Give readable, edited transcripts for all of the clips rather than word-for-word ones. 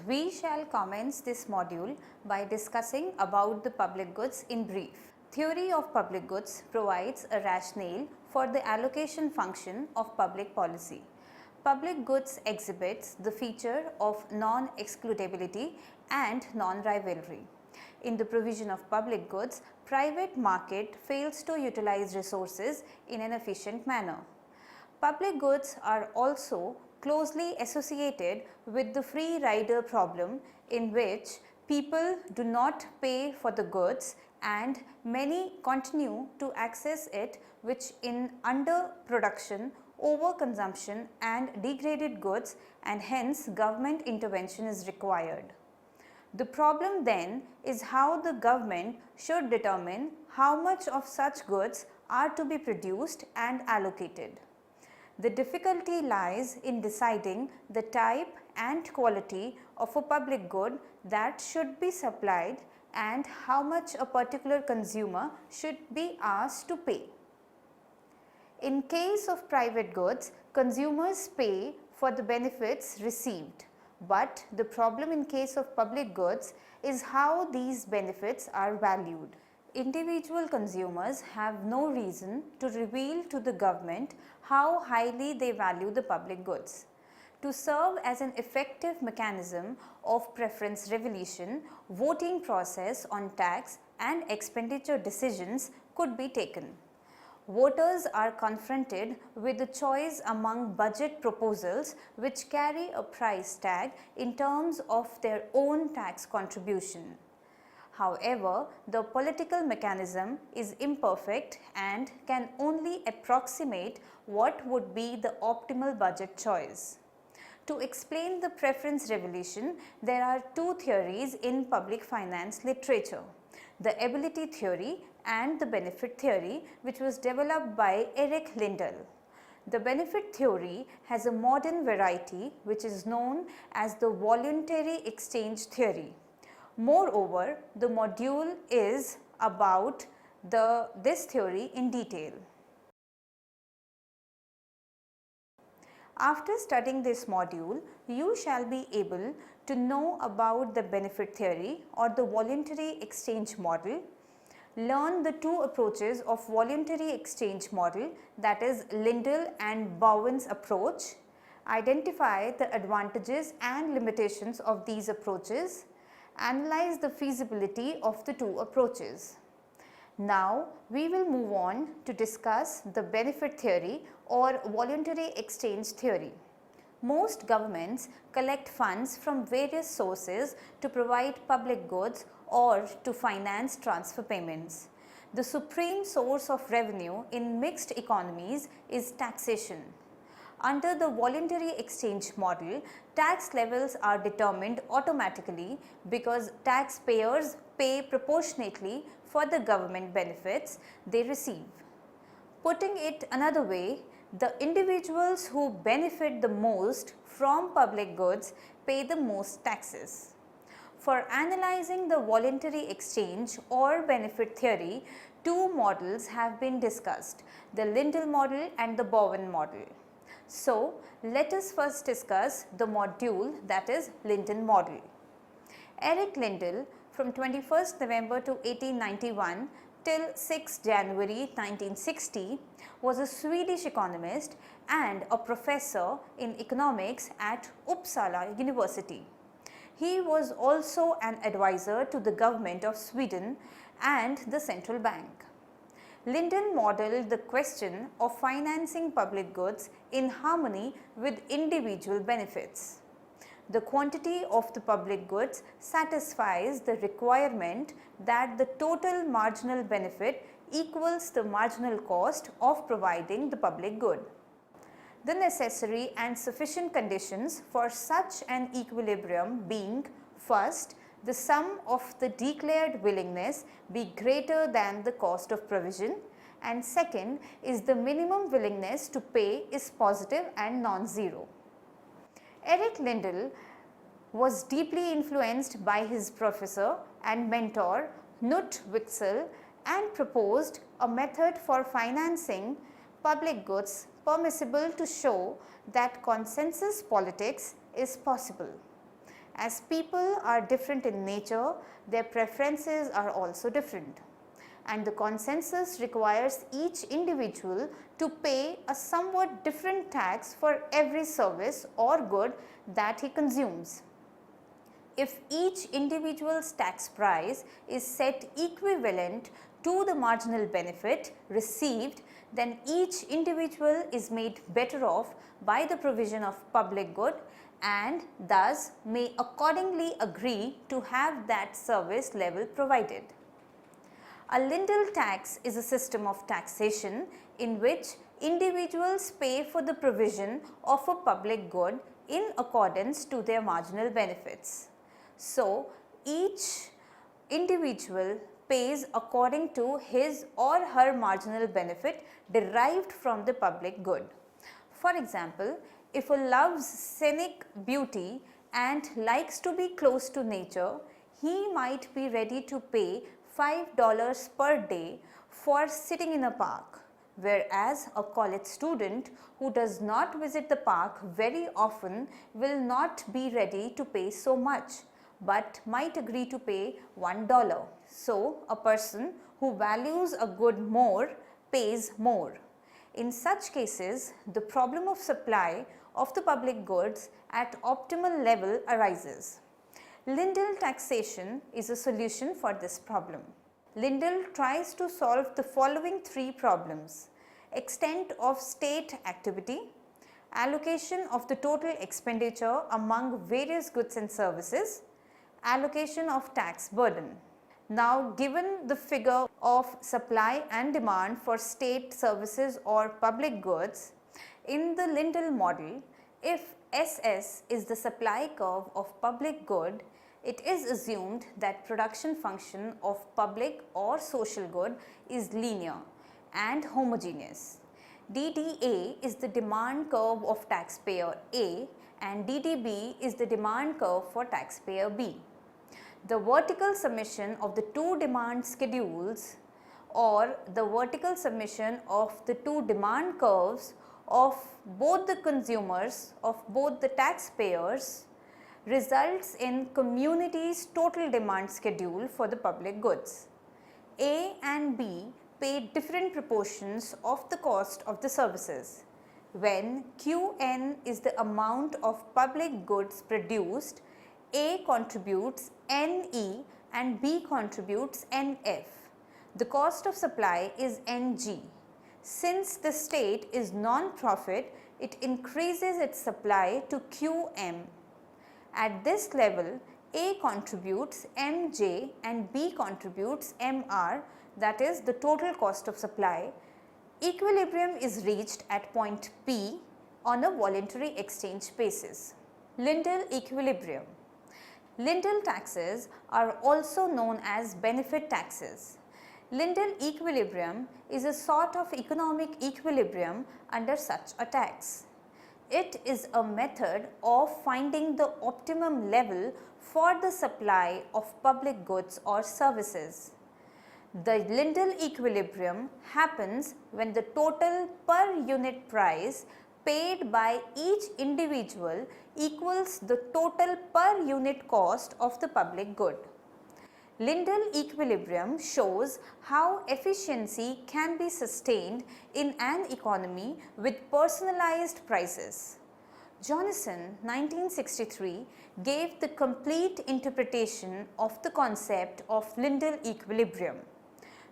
We shall commence this module by discussing about the public goods in brief. Theory of public goods provides a rationale for the allocation function of public policy. Public goods exhibits the feature of non-excludability and non-rivalry. In the provision of public goods, private market fails to utilize resources in an efficient manner. Public goods are also closely associated with the free rider problem, in which people do not pay for the goods and many continue to access it, which in underproduction, overconsumption and degraded goods, and hence government intervention is required. The problem then is how the government should determine how much of such goods are to be produced and allocated. The difficulty lies in deciding the type and quality of a public good that should be supplied and how much a particular consumer should be asked to pay. In case of private goods, consumers pay for the benefits received, but the problem in case of public goods is how these benefits are valued. Individual consumers have no reason to reveal to the government how highly they value the public goods. To serve as an effective mechanism of preference revolution, voting process on tax and expenditure decisions could be taken. Voters are confronted with the choice among budget proposals which carry a price tag in terms of their own tax contribution. However, the political mechanism is imperfect and can only approximate what would be the optimal budget choice. To explain the preference revolution, there are two theories in public finance literature: the ability theory and the benefit theory, which was developed by Eric Lindahl. The benefit theory has a modern variety which is known as the voluntary exchange theory. Moreover, the module is about this theory in detail. After studying this module, you shall be able to know about the benefit theory or the voluntary exchange model, learn the two approaches of voluntary exchange model, that is Lindahl and Bowen's approach, identify the advantages and limitations of these approaches, analyze the feasibility of the two approaches. Now, we will move on to discuss the benefit theory or voluntary exchange theory. Most governments collect funds from various sources to provide public goods or to finance transfer payments. The supreme source of revenue in mixed economies is taxation. Under the voluntary exchange model, tax levels are determined automatically because taxpayers pay proportionately for the government benefits they receive. Putting it another way, the individuals who benefit the most from public goods pay the most taxes. For analyzing the voluntary exchange or benefit theory, two models have been discussed, the Lindahl model and the Bowen model. So, let us first discuss the module, that is Lindahl model. Eric Lindahl, from 21st November to 1891 till 6 January 1960, was a Swedish economist and a professor in economics at Uppsala University. He was also an advisor to the government of Sweden and the central bank. Lindahl modeled the question of financing public goods in harmony with individual benefits. The quantity of the public goods satisfies the requirement that the total marginal benefit equals the marginal cost of providing the public good. The necessary and sufficient conditions for such an equilibrium being, first, the sum of the declared willingness be greater than the cost of provision, and second is the minimum willingness to pay is positive and non-zero. Eric Lindahl was deeply influenced by his professor and mentor Knut Wicksell and proposed a method for financing public goods permissible to show that consensus politics is possible. As people are different in nature, their preferences are also different, and the consensus requires each individual to pay a somewhat different tax for every service or good that he consumes. If each individual's tax price is set equivalent to the marginal benefit received, then each individual is made better off by the provision of public good and thus may accordingly agree to have that service level provided. A Lindahl tax is a system of taxation in which individuals pay for the provision of a public good in accordance to their marginal benefits. So, each individual pays according to his or her marginal benefit derived from the public good. For example, if a loves scenic beauty and likes to be close to nature, he might be ready to pay $5 per day for sitting in a park, whereas a college student who does not visit the park very often will not be ready to pay so much, but might agree to pay $1. So, a person who values a good more pays more. In such cases, the problem of supply of the public goods at optimal level arises. Lindahl taxation is a solution for this problem. Lindahl tries to solve the following three problems: extent of state activity, allocation of the total expenditure among various goods and services, allocation of tax burden. Now, given the figure of supply and demand for state services or public goods, in the Lindahl model, if SS is the supply curve of public good, it is assumed that production function of public or social good is linear and homogeneous. DDA is the demand curve of taxpayer A and DDB is the demand curve for taxpayer B. The vertical summation of the two demand schedules or the vertical summation of the two demand curves of both the consumers of both the taxpayers results in community's total demand schedule for the public goods. A and B pay different proportions of the cost of the services. When Qn is the amount of public goods produced, A contributes NE and B contributes NF. The cost of supply is Ng. Since the state is non-profit, it increases its supply to Qm. At this level, A contributes Mj and B contributes Mr, that is the total cost of supply. Equilibrium is reached at point P on a voluntary exchange basis. Lindahl equilibrium. Lindahl taxes are also known as benefit taxes. Lindahl equilibrium is a sort of economic equilibrium under such a tax. It is a method of finding the optimum level for the supply of public goods or services. The Lindahl equilibrium happens when the total per unit price paid by each individual equals the total per unit cost of the public good. Lindahl equilibrium shows how efficiency can be sustained in an economy with personalized prices. Johnson, 1963, gave the complete interpretation of the concept of Lindahl equilibrium.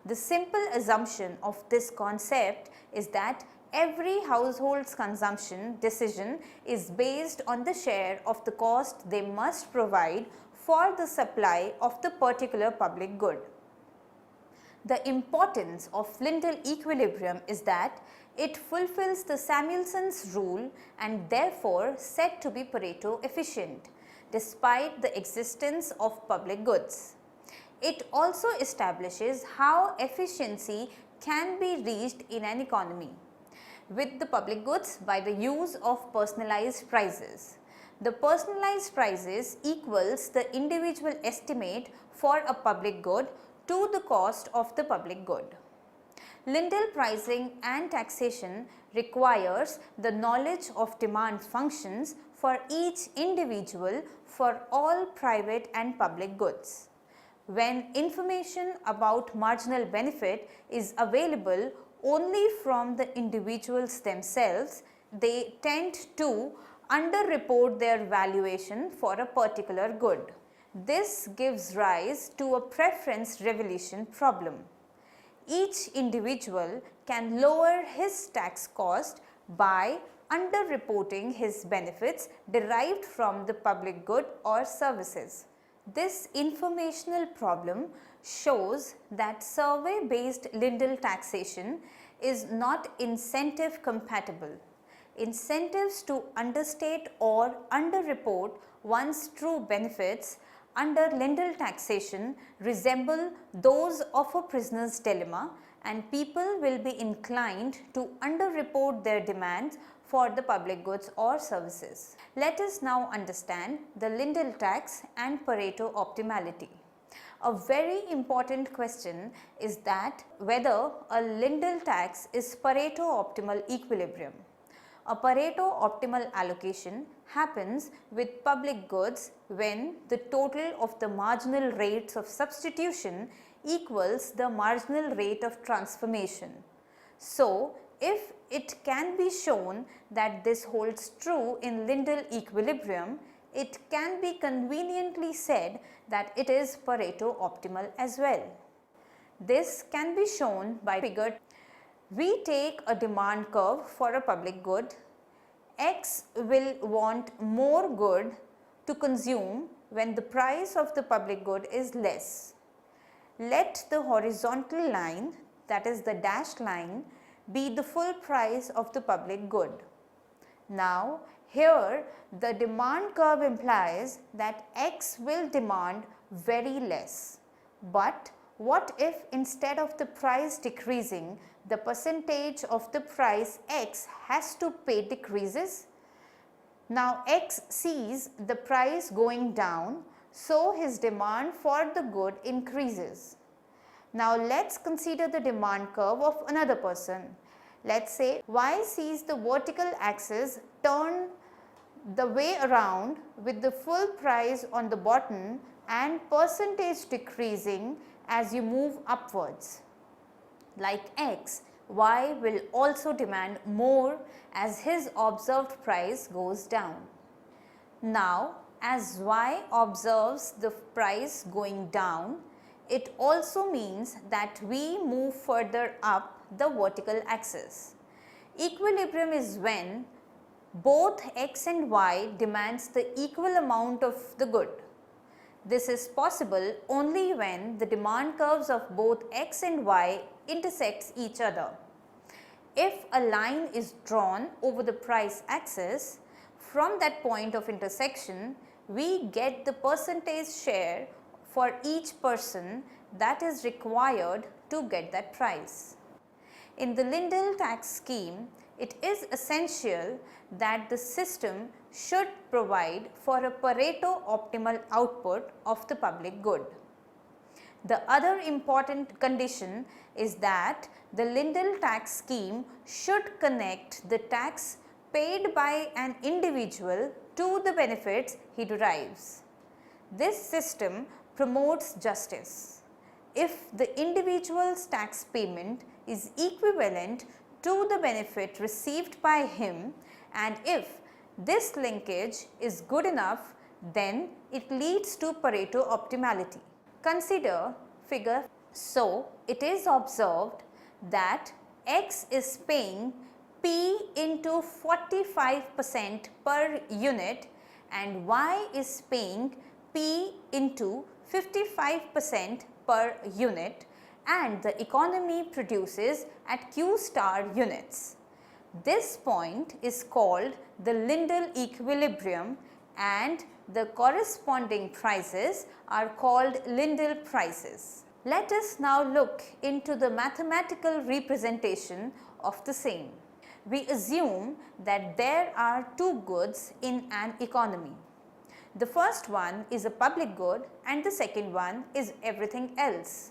The simple assumption of this concept is that every household's consumption decision is based on the share of the cost they must provide for the supply of the particular public good. The importance of Lindahl equilibrium is that it fulfills the Samuelson's rule and therefore said to be Pareto efficient despite the existence of public goods. It also establishes how efficiency can be reached in an economy with the public goods by the use of personalized prices. The personalized prices equals the individual estimate for a public good to the cost of the public good. Lindahl pricing and taxation requires the knowledge of demand functions for each individual for all private and public goods. When information about marginal benefit is available only from the individuals themselves, they tend to underreport their valuation for a particular good. This gives rise to a preference revolution problem. Each individual can lower his tax cost by underreporting his benefits derived from the public good or services. This informational problem shows that survey-based Lindahl taxation is not incentive compatible. Incentives to understate or underreport one's true benefits under Lindahl taxation resemble those of a prisoner's dilemma, and people will be inclined to underreport their demands for the public goods or services. Let us now understand the Lindahl tax and Pareto optimality. A very important question is that whether a Lindahl tax is Pareto optimal equilibrium. A Pareto optimal allocation happens with public goods when the total of the marginal rates of substitution equals the marginal rate of transformation. So, if it can be shown that this holds true in Lindahl equilibrium, it can be conveniently said that it is Pareto optimal as well. This can be shown by figure. We take a demand curve for a public good. X will want more good to consume when the price of the public good is less. Let the horizontal line, that is the dashed line, be the full price of the public good. Now, here the demand curve implies that X will demand very less. But what if instead of the price decreasing, the percentage of the price X has to pay decreases? Now X sees the price going down, so his demand for the good increases. Now let's consider the demand curve of another person. Let's say Y sees the vertical axis turn the way around with the full price on the bottom and percentage decreasing as you move upwards. Like X, Y will also demand more as his observed price goes down. Now, as Y observes the price going down, it also means that we move further up the vertical axis. Equilibrium is when both X and Y demands the equal amount of the good. This is possible only when the demand curves of both X and Y intersects each other. If a line is drawn over the price axis, from that point of intersection, we get the percentage share for each person that is required to get that price. In the Lindahl tax scheme, it is essential that the system should provide for a Pareto optimal output of the public good. The other important condition is that the Lindahl tax scheme should connect the tax paid by an individual to the benefits he derives. This system promotes justice. If the individual's tax payment is equivalent to the benefit received by him, and if this linkage is good enough, then it leads to Pareto optimality. Consider figure. So, it is observed that X is paying P into 45% per unit and Y is paying P into 55% per unit, and the economy produces at Q star units. This point is called the Lindahl equilibrium and the corresponding prices are called Lindahl prices. Let us now look into the mathematical representation of the same. We assume that there are two goods in an economy. The first one is a public good and the second one is everything else.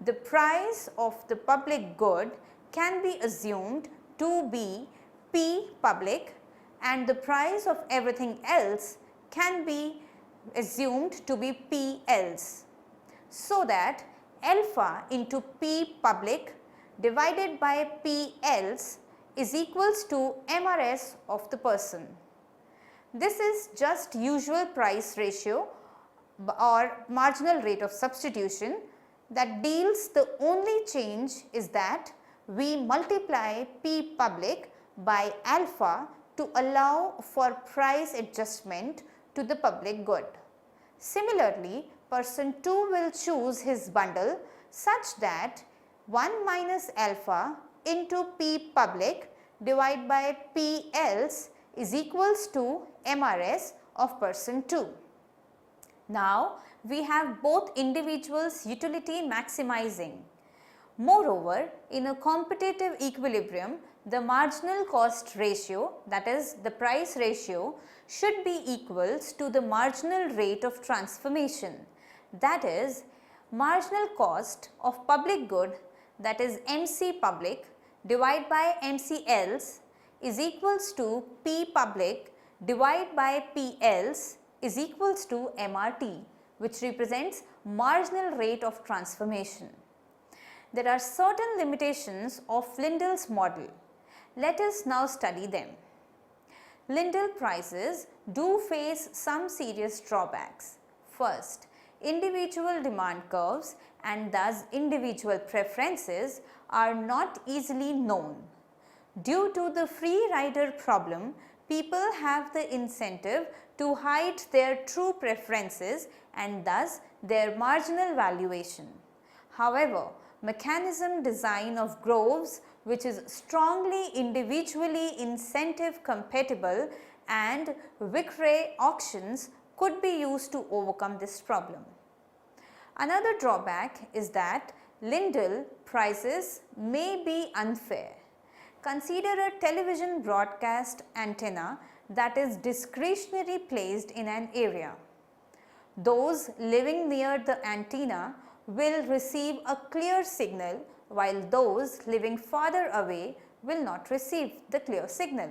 The price of the public good can be assumed to be P public and the price of everything else can be assumed to be P else. So that alpha into P public divided by P else is equals to MRS of the person. This is just usual price ratio or marginal rate of substitution that deals. The only change is that we multiply P public by alpha to allow for price adjustment to the public good. Similarly, person 2 will choose his bundle such that 1 minus alpha into P public divided by P else is equals to MRS of person 2. Now, we have both individuals utility maximizing. Moreover, in a competitive equilibrium, the marginal cost ratio, that is the price ratio, should be equals to the marginal rate of transformation, that is marginal cost of public good, that is MC public divided by MC else is equals to P public divided by P else is equals to MRT, which represents marginal rate of transformation. There are certain limitations of Lindahl's model. Let us now study them. Lindahl prices do face some serious drawbacks. First, individual demand curves and thus individual preferences are not easily known. Due to the free rider problem, people have the incentive to hide their true preferences and thus their marginal valuation. However, mechanism design of groves which is strongly individually incentive compatible and Vickray auctions could be used to overcome this problem. Another drawback is that Lindahl prices may be unfair. Consider a television broadcast antenna that is discretionary placed in an area. Those living near the antenna will receive a clear signal while those living farther away will not receive the clear signal.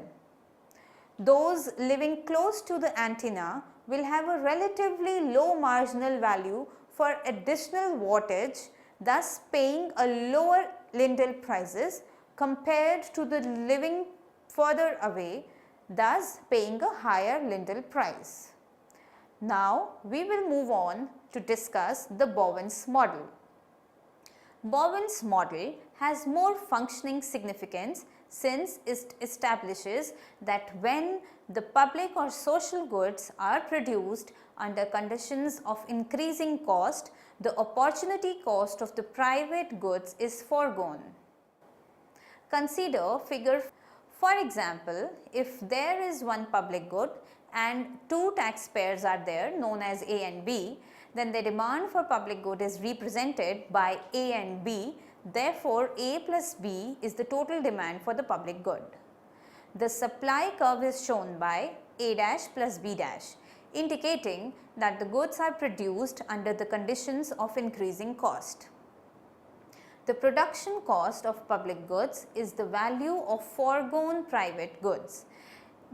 Those living close to the antenna will have a relatively low marginal value for additional wattage, thus paying a lower Lindahl prices compared to the living further away, thus paying a higher Lindahl price. Now, we will move on to discuss the Bowen's model. Bowen's model has more functioning significance since it establishes that when the public or social goods are produced under conditions of increasing cost, the opportunity cost of the private goods is foregone. Consider figure. For example, if there is one public good and two taxpayers are there known as A and B, then the demand for public good is represented by A and B. Therefore, A plus B is the total demand for the public good. The supply curve is shown by A dash plus B dash, indicating that the goods are produced under the conditions of increasing cost. The production cost of public goods is the value of foregone private goods.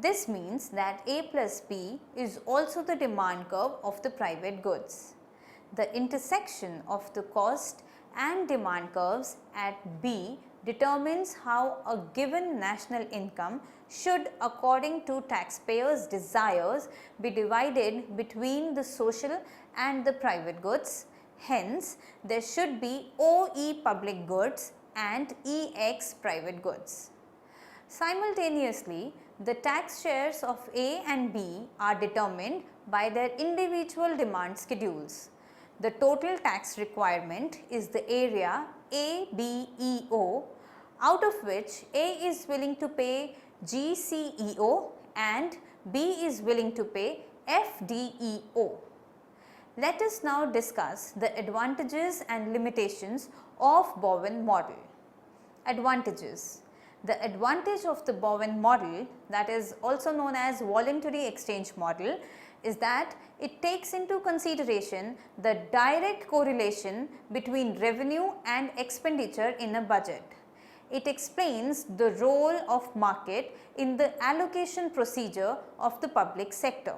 This means that A plus B is also the demand curve of the private goods. The intersection of the cost and demand curves at B determines how a given national income should, according to taxpayers' desires, be divided between the social and the private goods. Hence, there should be OE public goods and EX private goods. Simultaneously, the tax shares of A and B are determined by their individual demand schedules. The total tax requirement is the area ABEO, out of which A is willing to pay GCEO and B is willing to pay FDEO. Let us now discuss the advantages and limitations of Bowen model. Advantages. The advantage of the Bowen model, that is also known as voluntary exchange model, is that it takes into consideration the direct correlation between revenue and expenditure in a budget. It explains the role of market in the allocation procedure of the public sector.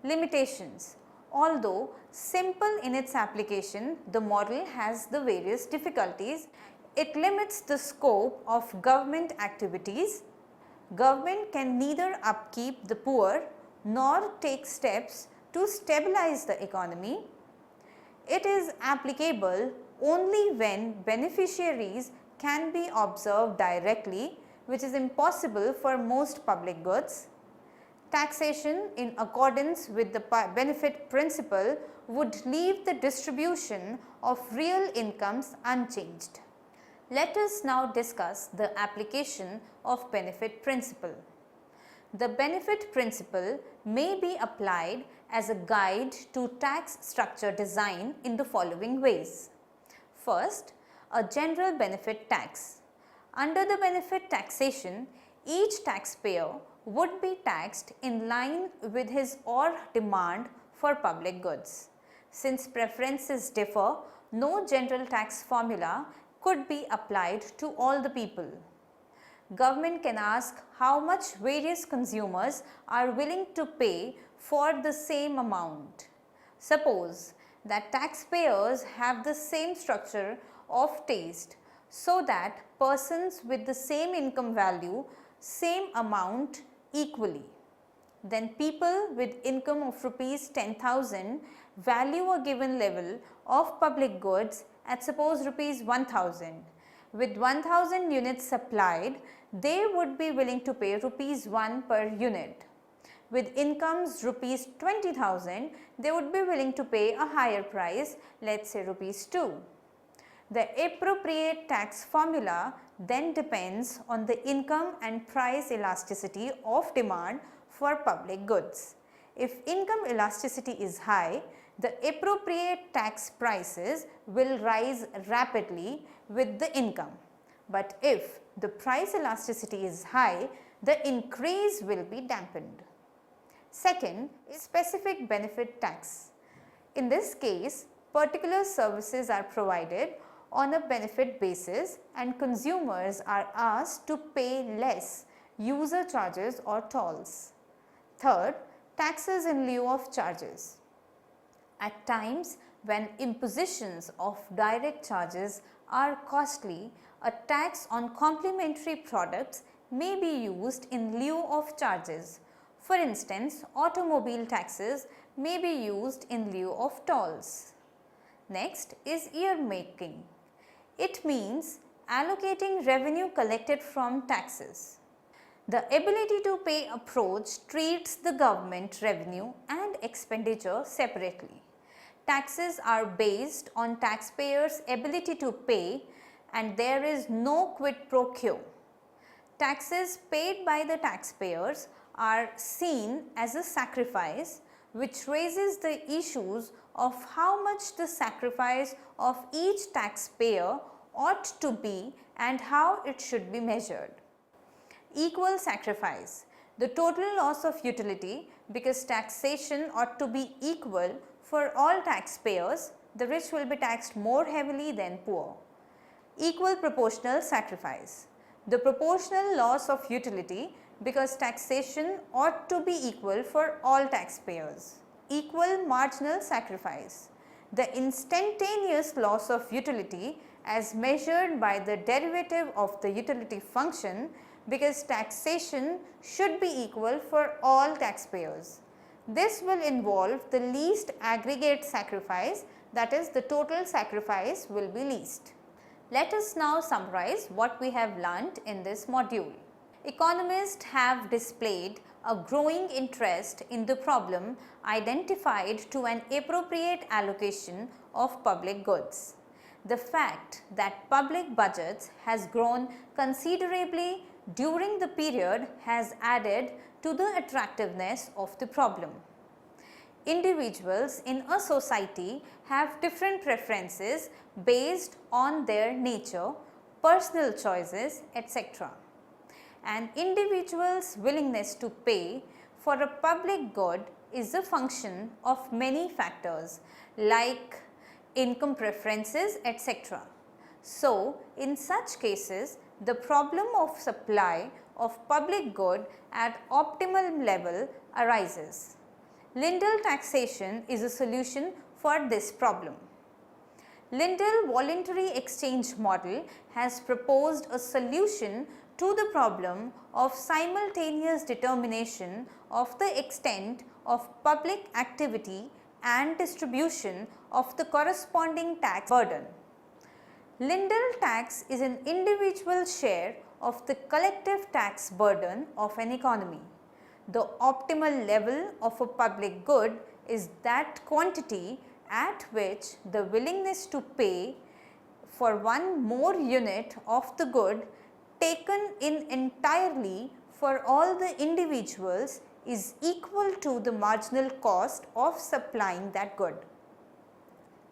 Limitations. Although simple in its application, the model has the various difficulties. It limits the scope of government activities. Government can neither upkeep the poor nor take steps to stabilize the economy. It is applicable only when beneficiaries can be observed directly, which is impossible for most public goods. Taxation in accordance with the benefit principle would leave the distribution of real incomes unchanged. Let us now discuss the application of benefit principle. The benefit principle may be applied as a guide to tax structure design in the following ways. First, a general benefit tax. Under the benefit taxation, each taxpayer would be taxed in line with his or her demand for public goods. Since preferences differ, no general tax formula could be applied to all the people. Government can ask how much various consumers are willing to pay for the same amount. Suppose that taxpayers have the same structure of taste so that persons with the same income value same amount equally. Then people with income of rupees 10,000 value a given level of public goods at suppose rupees 1,000. With 1,000 units supplied, they would be willing to pay rupees 1 per unit. With incomes rupees 20,000, they would be willing to pay a higher price, let us say rupees 2. The appropriate tax formula then depends on the income and price elasticity of demand for public goods. If income elasticity is high, the appropriate tax prices will rise rapidly with the income. But if the price elasticity is high, the increase will be dampened. Second is specific benefit tax. In this case, particular services are provided on a benefit basis and consumers are asked to pay less user charges or tolls. Third, taxes in lieu of charges. At times when impositions of direct charges are costly, a tax on complementary products may be used in lieu of charges. For instance, automobile taxes may be used in lieu of tolls. Next is earmarking. It means allocating revenue collected from taxes. The ability to pay approach treats the government revenue and expenditure separately. Taxes are based on taxpayers' ability to pay and there is no quid pro quo. Taxes paid by the taxpayers are seen as a sacrifice, which raises the issues of how much the sacrifice of each taxpayer ought to be and how it should be measured. Equal sacrifice. The total loss of utility, because taxation ought to be equal for all taxpayers, the rich will be taxed more heavily than poor. Equal proportional sacrifice. The proportional loss of utility, because taxation ought to be equal for all taxpayers. Equal marginal sacrifice. The instantaneous loss of utility as measured by the derivative of the utility function, because taxation should be equal for all taxpayers. This will involve the least aggregate sacrifice, that is, the total sacrifice will be least. Let us now summarize what we have learnt in this module. Economists have displayed a growing interest in the problem identified to an appropriate allocation of public goods. The fact that public budgets has grown considerably during the period has added to the attractiveness of the problem. Individuals in a society have different preferences based on their nature, personal choices, etc. An individual's willingness to pay for a public good is a function of many factors like income preferences, etc. So, in such cases, the problem of supply of public good at optimal level arises. Lindahl taxation is a solution for this problem. Lindahl Voluntary Exchange Model has proposed a solution to the problem of simultaneous determination of the extent of public activity and distribution of the corresponding tax burden. Lindahl tax is an individual share of the collective tax burden of an economy. The optimal level of a public good is that quantity at which the willingness to pay for one more unit of the good taken in entirely for all the individuals is equal to the marginal cost of supplying that good.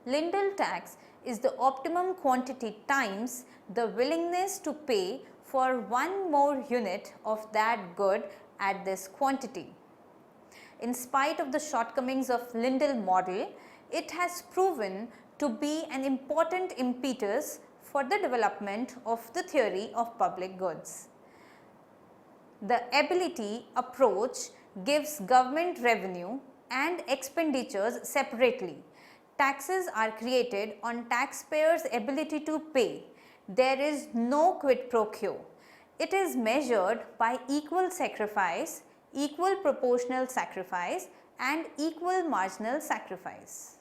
Lindahl tax is the optimum quantity times the willingness to pay for one more unit of that good at this quantity. In spite of the shortcomings of Lindahl model, it has proven to be an important impetus for the development of the theory of public goods. The ability approach gives government revenue and expenditures separately. Taxes are created on taxpayers' ability to pay. There is no quid pro quo. It is measured by equal sacrifice, equal proportional sacrifice and equal marginal sacrifice.